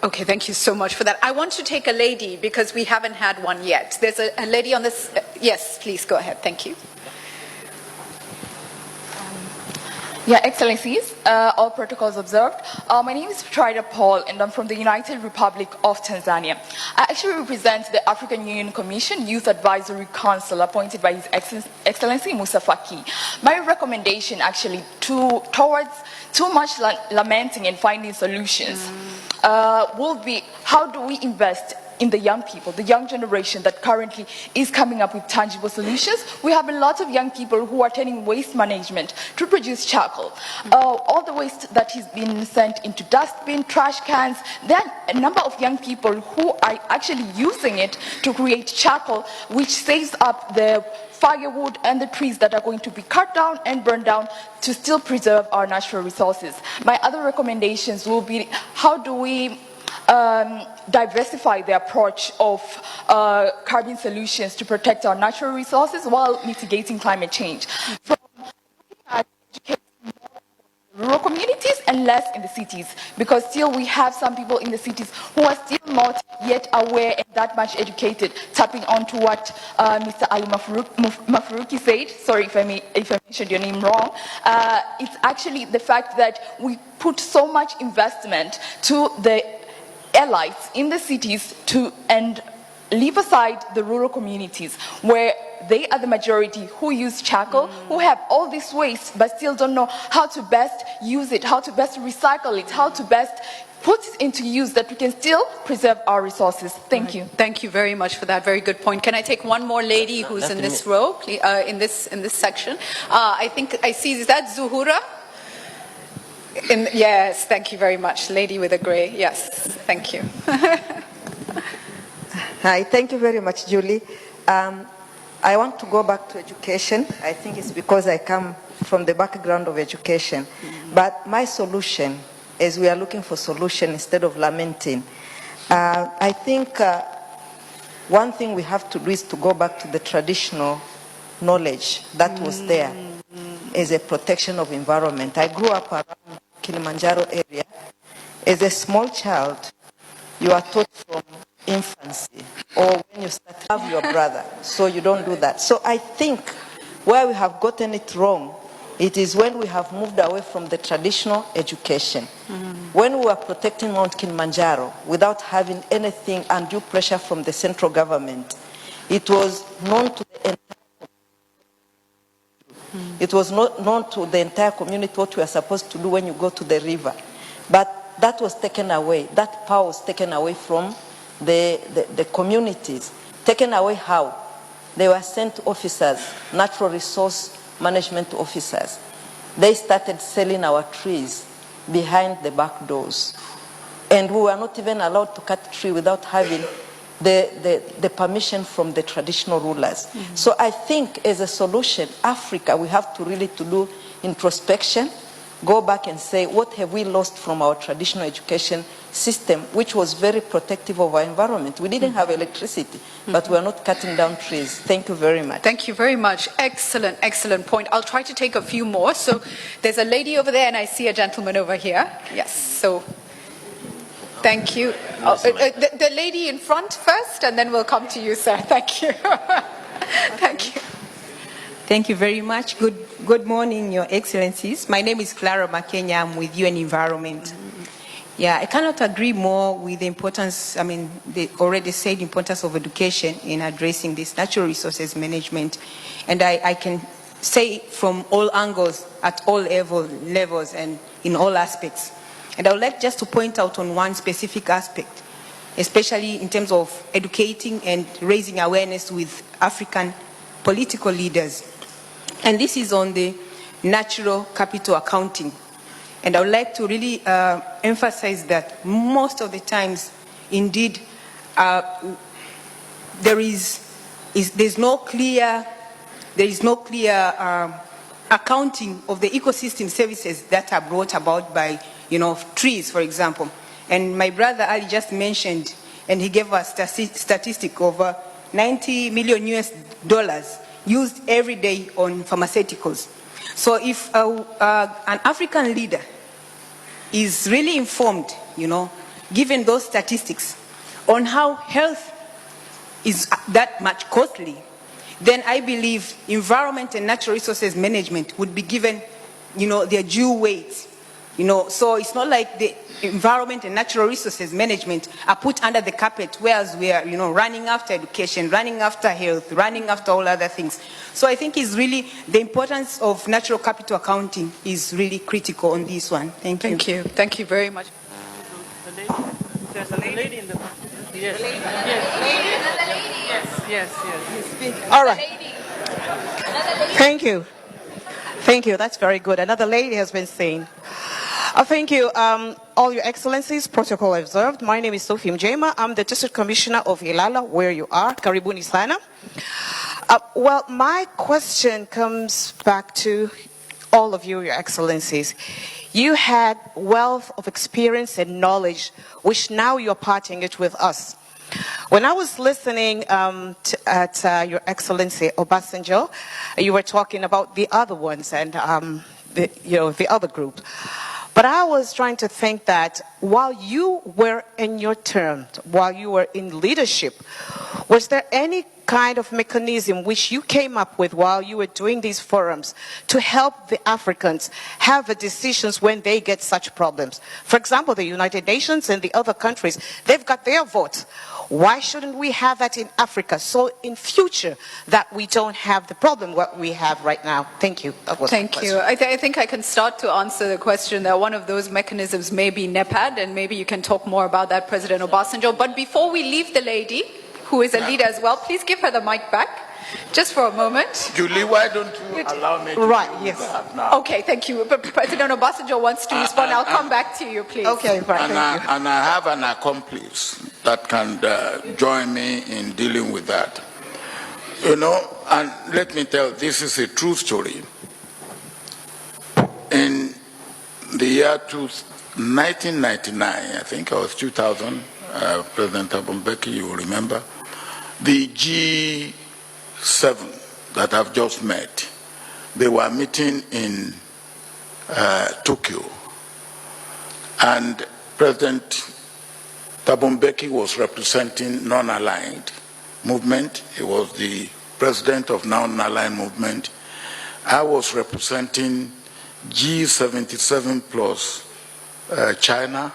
Okay, thank you so much for that. I want to take a lady because we haven't had one yet. There's a lady on this. Yes, please go ahead. Thank you. Yeah, Excellencies, all protocols observed. My name is Petrider and I'm from the United Republic of Tanzania. I actually represent the African Union Commission Youth Advisory Council appointed by His Excellency Musa Faki. My recommendation actually towards too much lamenting and finding solutions will be how do we invest in the young people, the young generation that currently is coming up with tangible solutions. We have a lot of young people who are turning waste management to produce charcoal. All the waste that has been sent into dustbin, trash cans, there are a number of young people who are actually using it to create charcoal, which saves up the firewood and the trees that are going to be cut down and burned down to still preserve our natural resources. My other recommendations will be how do we diversify the approach of carbon solutions to protect our natural resources while mitigating climate change. From educating rural communities and less in the cities, because still we have some people in the cities who are still not yet aware and that much educated, tapping onto what Mr. Ali Mafuruki said. Sorry if I mentioned your name wrong. It's actually the fact that we put so much investment to the elites in the cities and leave aside the rural communities where they are the majority who use charcoal, who have all this waste but still don't know how to best use it, how to best recycle it, how to best put it into use that we can still preserve our resources. Thank you. Thank you very much for that very good point. Can I take one more lady who's in this row, in this section? I think I see, is that Zuhura? Yes, thank you very much. Lady with a grey, yes, thank you. Hi, thank you very much, Julie. I want to go back to education. I think it's because I come from the background of education. But my solution, as we are looking for solution instead of lamenting, I think one thing we have to do is to go back to the traditional knowledge that was there as a protection of environment. I grew up around Kilimanjaro area. As a small child, you are taught from infancy, or when you start to love your brother, so you don't do that. So I think where we have gotten it wrong, it is when we have moved away from the traditional education. When we were protecting Mount Kilimanjaro without having anything undue pressure from the central government, it was known to the entire It was not known to the entire community what we are supposed to do when you go to the river. But that was taken away. That power was taken away from the communities. Taken away how? They were sent officers, natural resource management officers. They started selling our trees behind the back doors. And we were not even allowed to cut tree without having the permission from the traditional rulers. So I think as a solution, Africa, we have to really do introspection, go back and say, what have we lost from our traditional education system, which was very protective of our environment? We didn't have electricity, but we're not cutting down trees. Thank you very much. Thank you very much. Excellent, excellent point. I'll try to take a few more. So there's a lady over there, and I see a gentleman over here. Yes, so thank you. The lady in front first, and then we'll come to you, sir. Thank you. Thank you. Thank you very much. Good morning, Your Excellencies. My name is Clara Makenya. I'm with UN Environment. Yeah, I cannot agree more with the importance, they already said importance of education in addressing this natural resources management. And I can say from all angles, at all levels and in all aspects. And I would like just to point out on one specific aspect, especially in terms of educating and raising awareness with African political leaders. And this is on the natural capital accounting. And I would like to really emphasize that most of the times, indeed, there is no clear accounting of the ecosystem services that are brought about by, trees, for example. And my brother Ali just mentioned, and he gave us a statistic of $90 million used every day on pharmaceuticals. So if an African leader is really informed, given those statistics on how health is that much costly, then I believe environment and natural resources management would be given, their due weight. So it's not like the environment and natural resources management are put under the carpet, whereas we are, running after education, running after health, running after all other things. So I think it's really, the importance of natural capital accounting is really critical on this one. Thank you. Thank you. Thank you very much. There's a lady in the back. Yes. Yes. All right. Thank you. Thank you. That's very good. Another lady has been seen. Thank you, all your excellencies, protocol observed. My name is Sophie Mjema. I'm the District Commissioner of Ilala, where you are. Karibuni sana. Well, my question comes back to all of you, your excellencies. You had wealth of experience and knowledge, which now you're parting it with us. When I was listening at your excellency Obasanjo, you were talking about the other ones and the other group. But I was trying to think that while you were in your term, while you were in leadership, was there any kind of mechanism which you came up with while you were doing these forums to help the Africans have the decisions when they get such problems? For example, the United Nations and the other countries, they've got their vote. Why shouldn't we have that in Africa? So in future that we don't have the problem what we have right now. Thank you. That was Thank you. I think I can start to answer the question that one of those mechanisms may be NEPAD, and maybe you can talk more about that, President Obasanjo. But before we leave the lady, who is a leader as well, please give her the mic back, just for a moment. Julie, why don't you allow me to yes. that now? Okay, thank you. But President Obasanjo wants to respond. I'll come back to you, please. Okay, right. And I have an accomplice that can join me in dealing with that. And let me tell, this is a true story. In the year 1999, I think, or 2000, President Thabo Mbeki, you will remember, the G7 that I've just met, they were meeting in Tokyo. And President Thabo Mbeki was representing non-aligned movement. He was the president of non-aligned movement. I was representing G77 plus China.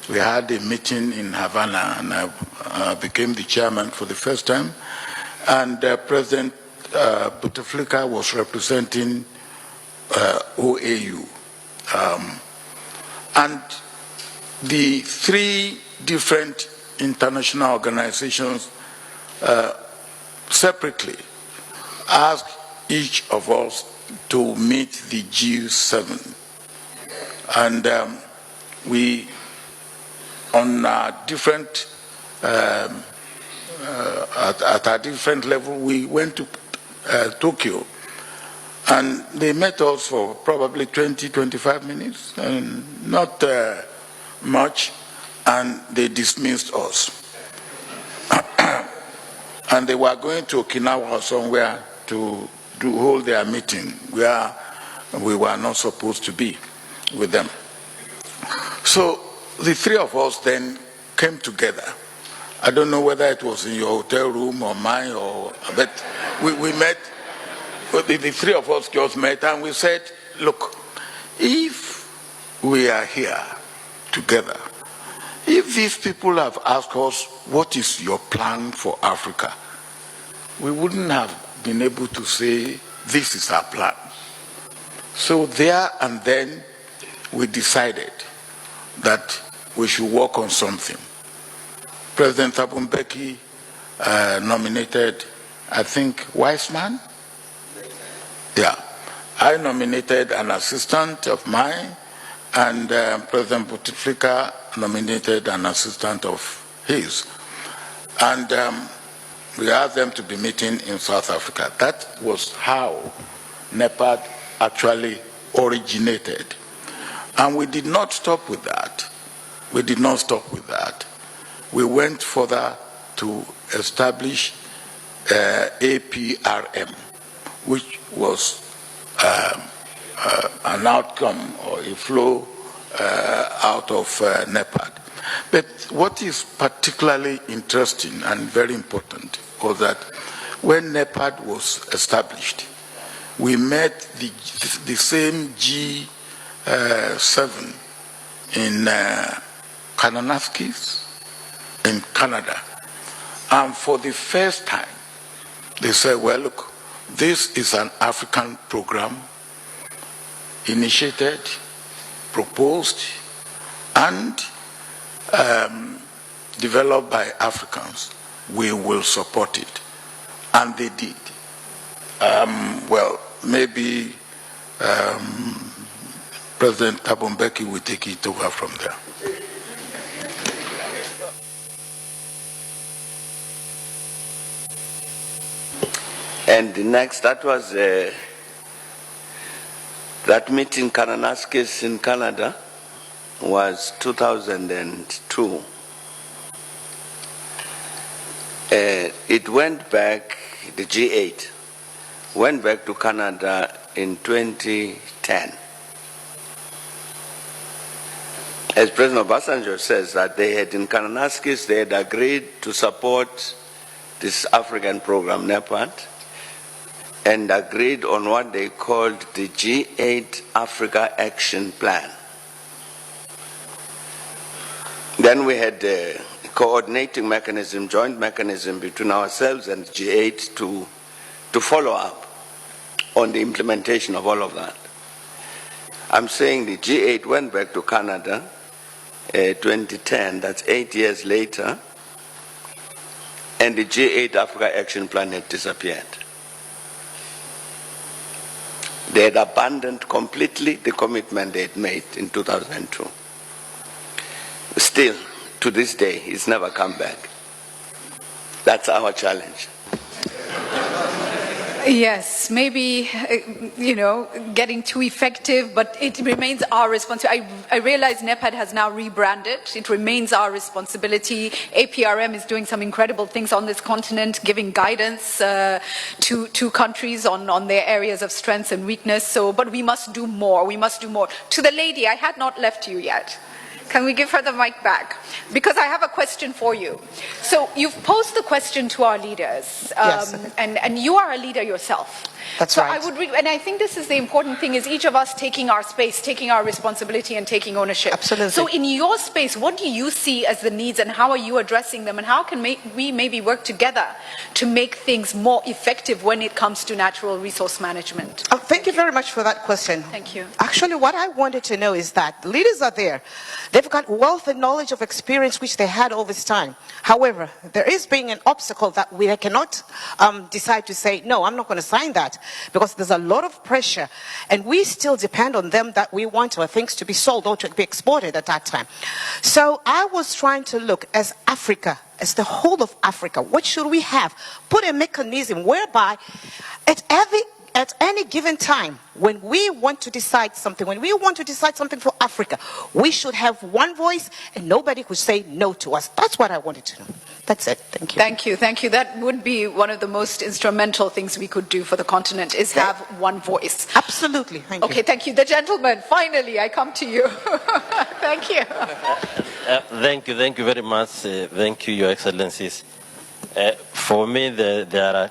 We had a meeting in Havana, and I became the chairman for the first time. And President Bouteflika was representing OAU. And the three different international organizations separately asked each of us to meet the G7. And we, on a different, at a different level, we went to Tokyo, and they met us for probably 20, 25 minutes, and not much, and they dismissed us. And they were going to Okinawa or somewhere to hold their meeting where we were not supposed to be with them. So the three of us then came together. I don't know whether it was in your hotel room or mine, but we met, the three of us just met, and we said, look, if we are here together, if these people have asked us, what is your plan for Africa? We wouldn't have been able to say, this is our plan. So there and then, we decided that we should work on something. President Thabo Mbeki nominated, I think, Weissman? Yeah. I nominated an assistant of mine, and President Bouteflika nominated an assistant of his. And we asked them to be meeting in South Africa. That was how NEPAD actually originated. And we did not stop with that. We did not stop with that. We went further to establish APRM, which was an outcome or a flow out of NEPAD. But what is particularly interesting and very important was that when NEPAD was established, we met the same G7 in Kananaskis in Canada. And for the first time, they said, well, look, this is an African program initiated, proposed, and developed by Africans. We will support it. And they did. Well, maybe President Thabo Mbeki will take it over from there. And the next, that was that meeting, Kananaskis in Canada, was 2002. It went back, the G8 went back to Canada in 2010. As President Obasanjo says, that they had in Kananaskis, they had agreed to support this African program, NEPAD, and agreed on what they called the G8 Africa Action Plan. Then we had a coordinating mechanism, joint mechanism between ourselves and G8 to follow up on the implementation of all of that. I'm saying the G8 went back to Canada 2010, that's 8 years later, and the G8 Africa Action Plan had disappeared. They had abandoned completely the commitment they had made in 2002. Still, to this day, it's never come back. That's our challenge. Yes, maybe, getting too effective, but it remains our responsibility. I realize NEPAD has now rebranded. It remains our responsibility. APRM is doing some incredible things on this continent, giving guidance to countries on their areas of strength and weakness. But we must do more. We must do more. To the lady, I had not left you yet. Can we give her the mic back? Because I have a question for you. So you've posed the question to our leaders, yes. and you are a leader yourself. That's so right. And I think this is the important thing, is each of us taking our space, taking our responsibility and taking ownership. Absolutely. So in your space, what do you see as the needs and how are you addressing them, and how can we maybe work together to make things more effective when it comes to natural resource management? Thank you very much for that question. Thank you. Actually, what I wanted to know is that leaders are there. They've got wealth and knowledge of experience which they had all this time. However, there is being an obstacle that we cannot decide to say, no, I'm not going to sign that, because there's a lot of pressure, and we still depend on them that we want our things to be sold or to be exported at that time. So I was trying to look as Africa, as the whole of Africa, what should we have? Put a mechanism whereby at any given time, when we want to decide something, for Africa, we should have one voice and nobody could say no to us. That's what I wanted to know. That's it. Thank you. Thank you. Thank you. That would be one of the most instrumental things we could do for the continent, is have one voice. Absolutely. Thank you. Okay, thank you. The gentleman, finally, I come to you. Thank you. Thank you very much. Thank you, Your Excellencies. For me, I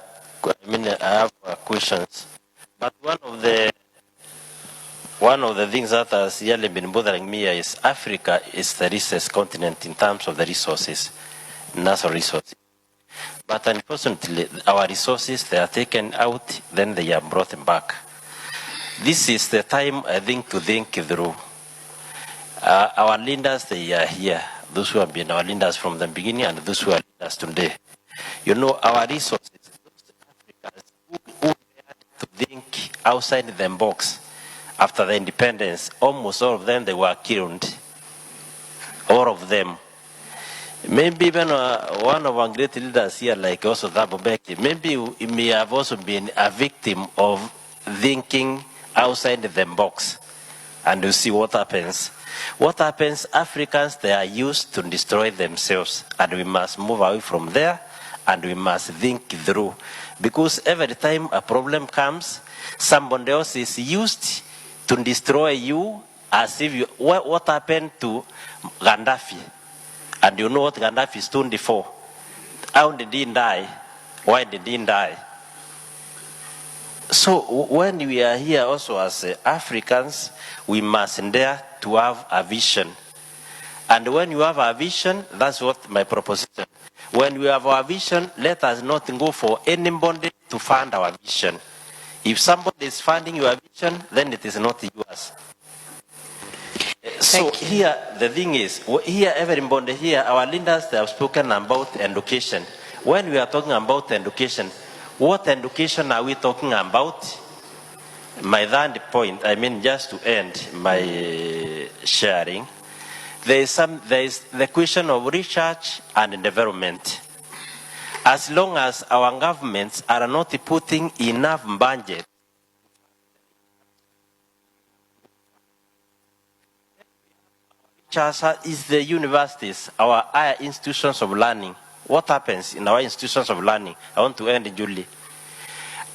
have questions. But one of the things that has really been bothering me is Africa is the richest continent in terms of the resources, natural resources. But unfortunately, our resources, they are taken out, then they are brought back. This is the time, I think, to think through. Our leaders, they are here. Those who have been our leaders from the beginning and those who are leaders today. Our resources, those Africans who to think outside the box after the independence, almost all of them, they were killed. All of them. Maybe even one of our great leaders here, like also Thabo Mbeki, maybe he may have also been a victim of thinking outside the box. And you see what happens. What happens, Africans, they are used to destroy themselves. And we must move away from there, and we must think through. Because every time a problem comes, somebody else is used to destroy you, as if you, what happened to Gaddafi? And you know what Gaddafi stood for. How did he die? Why did he die? So when we are here also as Africans, we must dare to have a vision. And when you have a vision, that's what my proposition. When we have our vision, let us not go for anybody to fund our vision. If somebody is funding your vision, then it is not yours. So here, the thing is, here everybody here, our leaders, they have spoken about education. When we are talking about education, what education are we talking about? My third point, I mean, just to end my sharing, there is the question of research and development. As long as our governments are not putting enough budget, is the universities, our higher institutions of learning. What happens in our institutions of learning? I want to end, Julie.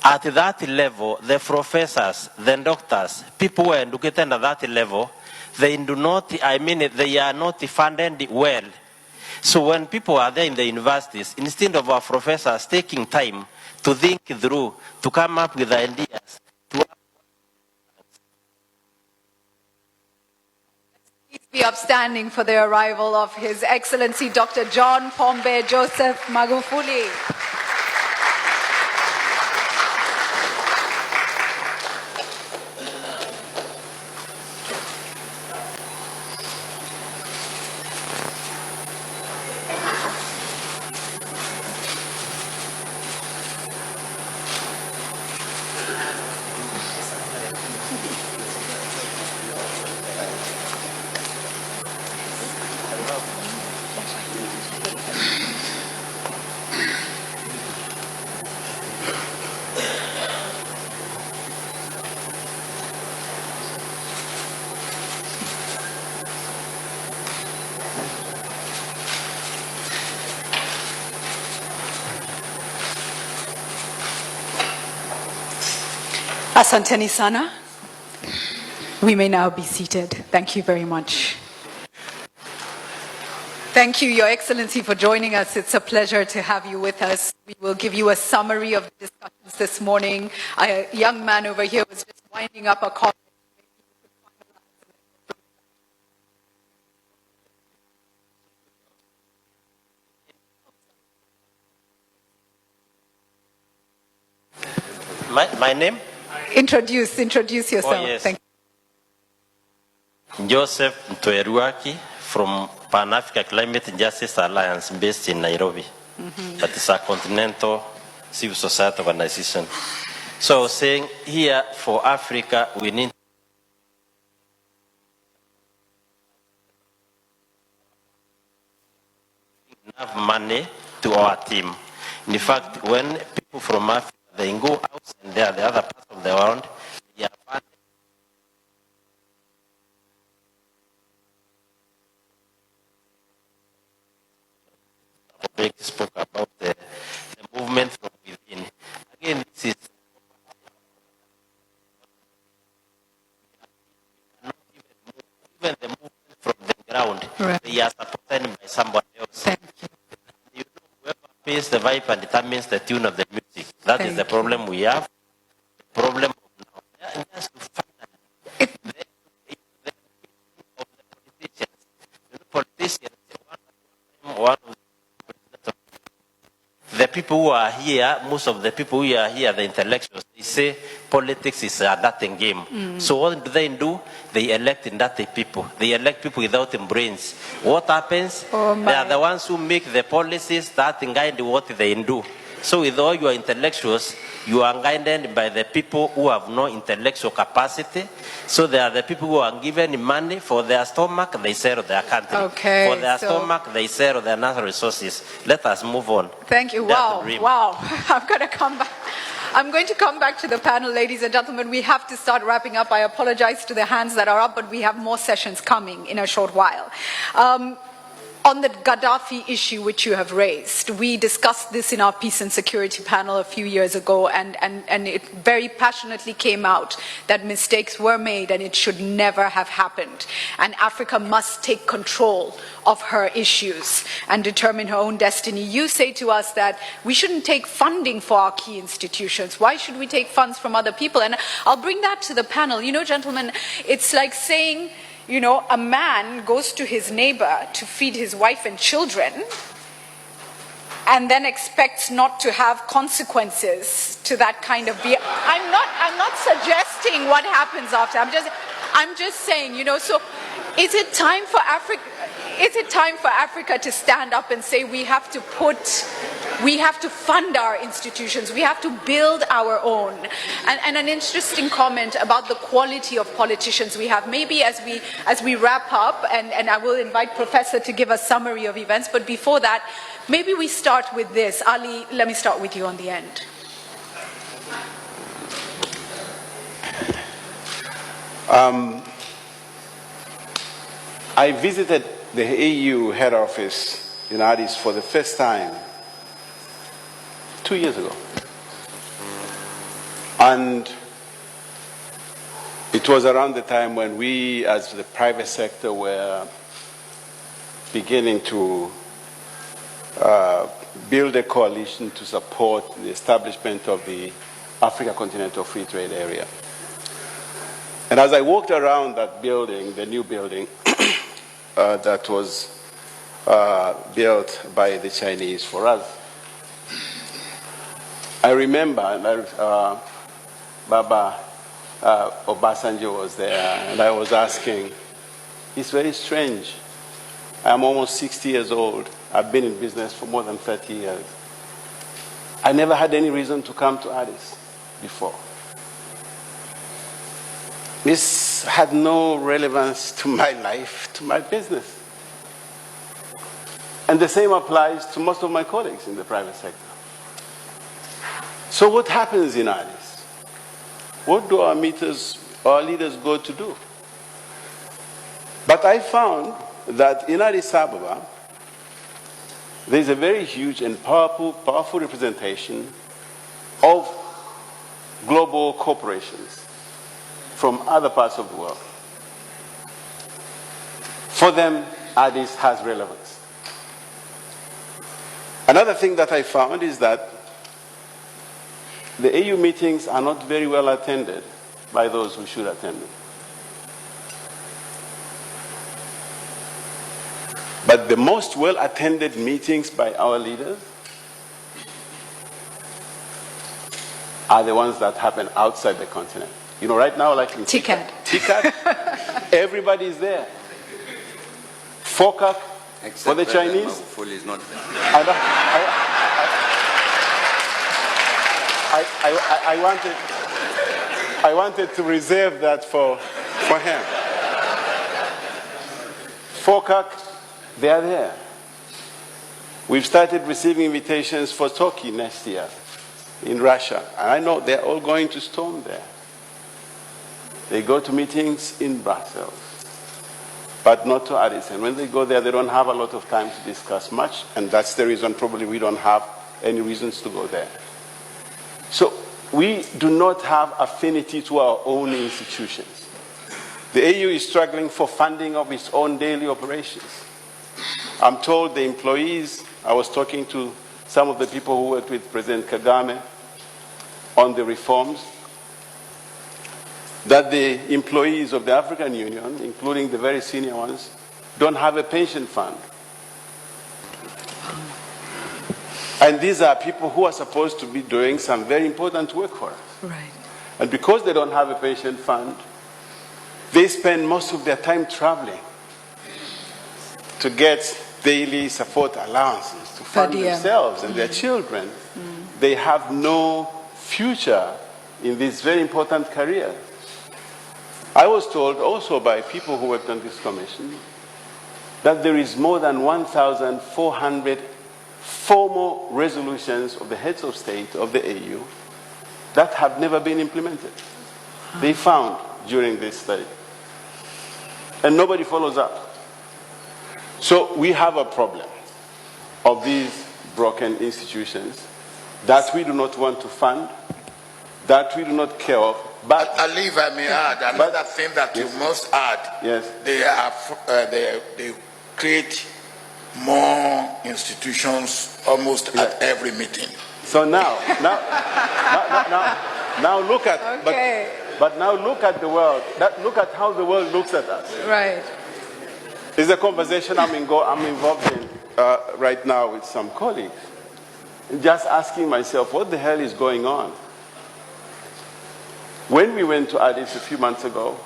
At that level, the professors, the doctors, people who are educated at that level, they do not, they are not funded well. So when people are there in the universities, instead of our professors taking time to think through, to come up with ideas, Please be upstanding for the arrival of His Excellency Dr. John Pombe Joseph Magufuli. Asanteni sana. We may now be seated. Thank you very much. Thank you, Your Excellency, for joining us. It's a pleasure to have you with us. We will give you a summary of the discussions this morning. A young man over here was just winding up a call. My name? Introduce yourself. Oh, yes. Thank you. Joseph Ntoeruaki from Pan-Africa Climate Justice Alliance based in Nairobi. That is a continental civil society organization. So saying here for Africa, we need enough money to our team. In fact, when people from Africa, they go out and they are the other parts of the world, they are funded. Spoke about the movement from within. Again, this is even the movement from the ground. Right. They are supported by somebody else. Thank you. You know, whoever pays the vibe and determines the tune of the music. That is the problem we have. The problem of now. Just to find the politicians, one of the people who are here, most of the people who are here, the intellectuals, they say politics is a dirty game. So what do? They elect dirty people. They elect people without brains. What happens? They are the ones who make the policies that guide what they do. So with all your intellectuals, you are guided by the people who have no intellectual capacity. So they are the people who are given money for their stomach, they sell their country. Okay, for their stomach, they sell their natural resources. Let us move on. Thank you. Wow. I'm going to come back to the panel, ladies and gentlemen. We have to start wrapping up. I apologize to the hands that are up, but we have more sessions coming in a short while. On the Gaddafi issue which you have raised, we discussed this in our Peace and Security panel a few years ago, and it very passionately came out that mistakes were made and it should never have happened. And Africa must take control of her issues and determine her own destiny. You say to us that we shouldn't take funding for our key institutions. Why should we take funds from other people? And I'll bring that to the panel. You know, gentlemen, it's like saying, you know, a man goes to his neighbor to feed his wife and children and then expects not to have consequences to that kind of behavior. I'm not suggesting what happens after. I'm just saying, you know, so is it time for Africa to stand up and say we have to fund our institutions, we have to build our own? And an interesting comment about the quality of politicians we have. Maybe as we wrap up, and I will invite Professor to give a summary of events, but before that, maybe we start with this. Ali, let me start with you on the end. I visited the AU head office in Addis for the first time 2 years ago. And it was around the time when we, as the private sector, were beginning to build a coalition to support the establishment of the Africa Continental Free Trade Area. And as I walked around that building, the new building, that was built by the Chinese for us, I remember Baba Obasanjo was there, and I was asking, it's very strange. I'm almost 60 years old. I've been in business for more than 30 years. I never had any reason to come to Addis before. This had no relevance to my life, to my business. And the same applies to most of my colleagues in the private sector. So what happens in Addis? What do our leaders go to do? But I found that in Addis Ababa, there's a very huge and powerful representation of global corporations from other parts of the world. For them, Addis has relevance. Another thing that I found is that the AU meetings are not very well attended by those who should attend them. But the most well-attended meetings by our leaders are the ones that happen outside the continent. You know, right now, like in TICAD, everybody's there. FOCAC, for the Chinese. Magufuli is not there. I wanted to reserve that for him. FOCAC, they are there. We've started receiving invitations for Turkey next year in Russia. And I know they're all going to storm there. They go to meetings in Brussels, but not to Addis. And when they go there, they don't have a lot of time to discuss much, and that's the reason probably we don't have any reasons to go there. So we do not have affinity to our own institutions. The AU is struggling for funding of its own daily operations. I'm told the employees, I was talking to some of the people who worked with President Kagame on the reforms, that the employees of the African Union, including the very senior ones, don't have a pension fund. And these are people who are supposed to be doing some very important work for us. Right. And because they don't have a pension fund, they spend most of their time traveling to get daily support allowances to fund themselves and their children. They have no future in this very important career. I was told also by people who worked on this commission that there is more than 1,400 formal resolutions of the heads of state of the AU that have never been implemented. They found during this study. And nobody follows up. So we have a problem of these broken institutions that we do not want to fund, that we do not care of. But Ali, if I may add, another thing that yes. you must add, yes. they create more institutions almost at every meeting. So now look at, Okay. but now look at the world. Look at how the world looks at us. Right. It's a conversation I'm involved in right now with some colleagues. Just asking myself, what the hell is going on? When we went to Addis a few months ago,